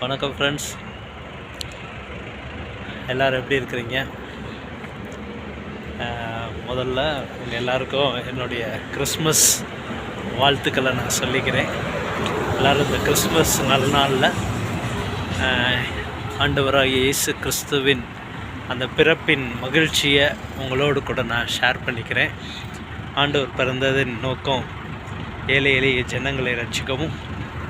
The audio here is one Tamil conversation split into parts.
வணக்கம் ஃப்ரெண்ட்ஸ், எல்லோரும் எப்படி இருக்கிறீங்க? முதல்ல உங்கள் எல்லாருக்கும் என்னுடைய கிறிஸ்மஸ் வாழ்த்துக்களை நான் சொல்லிக்கிறேன். எல்லோரும் இந்த கிறிஸ்மஸ் நல்ல நாளில் ஆண்டவராகிய இயேசு கிறிஸ்துவின் அந்த பிறப்பின் மகிழ்ச்சியை உங்களோடு கூட நான் ஷேர் பண்ணிக்கிறேன். ஆண்டவர் பிறந்ததின் நோக்கம் ஏழை எளிய ஜனங்களை ரட்சிக்கவும்,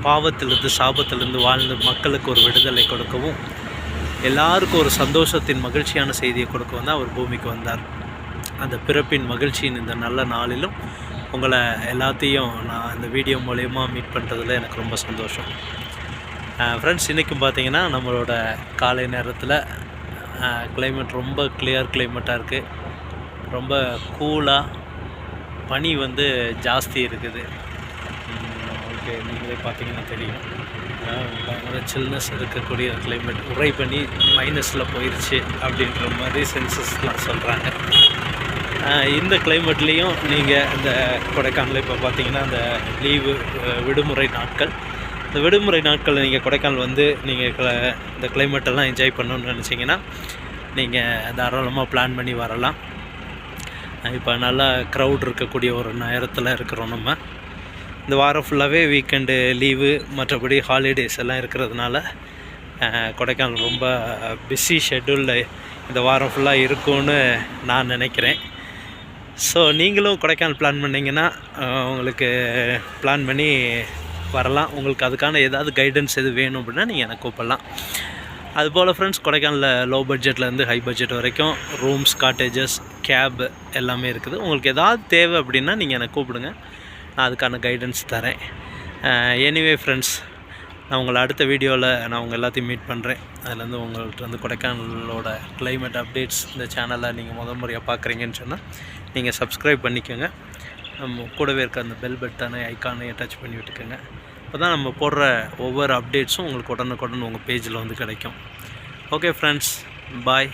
பாவத்திலிருந்து சாபத்திலிருந்து வாழ்ந்த மக்களுக்கு ஒரு விடுதலை கொடுக்கவும், எல்லாருக்கும் ஒரு சந்தோஷத்தின் மகிழ்ச்சியான செய்தியை கொடுக்கவும் தான் அவர் பூமிக்கு வந்தார். அந்த பிறப்பின் மகிழ்ச்சியின் இந்த நல்ல நாளிலும் உங்களை எல்லாத்தையும் நான் இந்த வீடியோ மூலயமா மீட் பண்ணுறதுல எனக்கு ரொம்ப சந்தோஷம். ஃப்ரெண்ட்ஸ், இன்றைக்கும் பார்த்திங்கன்னா நம்மளோட காலை நேரத்தில் கிளைமேட் ரொம்ப கிளியர் கிளைமேட்டாக இருக்குது. ரொம்ப கூலாக, பனி ஜாஸ்தி இருக்குது. ஓகே, நீங்களே பார்த்தீங்கன்னா தெரியும், பயங்கர சில்னஸ் இருக்கக்கூடிய கிளைமேட். உறை பண்ணி மைனஸில் போயிடுச்சு அப்படின்ற மாதிரி சென்சஸ்லாம் சொல்கிறாங்க. இந்த கிளைமேட்லேயும் நீங்கள் இந்த கொடைக்கானல் இப்போ பார்த்தீங்கன்னா அந்த லீவு விடுமுறை நாட்கள், இந்த விடுமுறை நாட்களில் நீங்கள் கொடைக்கானல் நீங்கள் இந்த கிளைமேட்டெல்லாம் என்ஜாய் பண்ணணுன்னு நினச்சிங்கன்னா நீங்கள் தாராளமாக பிளான் பண்ணி வரலாம். இப்போ நல்லா க்ரௌட் இருக்கக்கூடிய ஒரு நேரத்தில் இருக்கிறோம். நம்ம இந்த வாரம் ஃபுல்லாகவே வீக்கெண்டு லீவு, மற்றபடி ஹாலிடேஸ் எல்லாம் இருக்கிறதுனால கொடைக்கானல் ரொம்ப பிஸி ஷெட்யூலில் இந்த வாரம் ஃபுல்லாக இருக்கும்னு நான் நினைக்கிறேன். ஸோ நீங்களும் கொடைக்கானல் பிளான் பண்ணிங்கன்னா உங்களுக்கு பிளான் பண்ணி வரலாம். உங்களுக்கு அதுக்கான ஏதாவது கைடன்ஸ் எது வேணும் அப்படின்னா நீங்கள் எனக்கு கூப்பிடலாம். அதுபோல் ஃப்ரெண்ட்ஸ், கொடைக்கானலில் லோ பட்ஜெட்லேருந்து ஹை பட்ஜெட் வரைக்கும் ரூம்ஸ், காட்டேஜஸ், கேப் எல்லாமே இருக்குது. உங்களுக்கு ஏதாவது தேவை அப்படின்னா நீங்கள் எனக்கு கூப்பிடுங்க, நான் அதுக்கான கைடன்ஸ் தரேன். எனிவே ஃப்ரெண்ட்ஸ், நான் உங்களை அடுத்த வீடியோவில் நான் உங்கள் எல்லாத்தையும் மீட் பண்ணுறேன். அதுலேருந்து உங்கள்கிட்ட கொடைக்கானலோட கிளைமேட் அப்டேட்ஸ் இந்த சேனலை நீங்கள் முறையாக பார்க்குறீங்கன்னு சொன்னால் நீங்கள் சப்ஸ்கிரைப் பண்ணிக்கோங்க. நம்ம கூடவே இருக்க அந்த பெல் பட்டனை ஐக்கானையும் டச் பண்ணி விட்டுக்கோங்க. அப்போ தான் நம்ம போடுற ஒவ்வொரு அப்டேட்ஸும் உங்களுக்கு உடனுக்குடன் உங்கள் பேஜில் கிடைக்கும். ஓகே ஃப்ரெண்ட்ஸ், பாய்.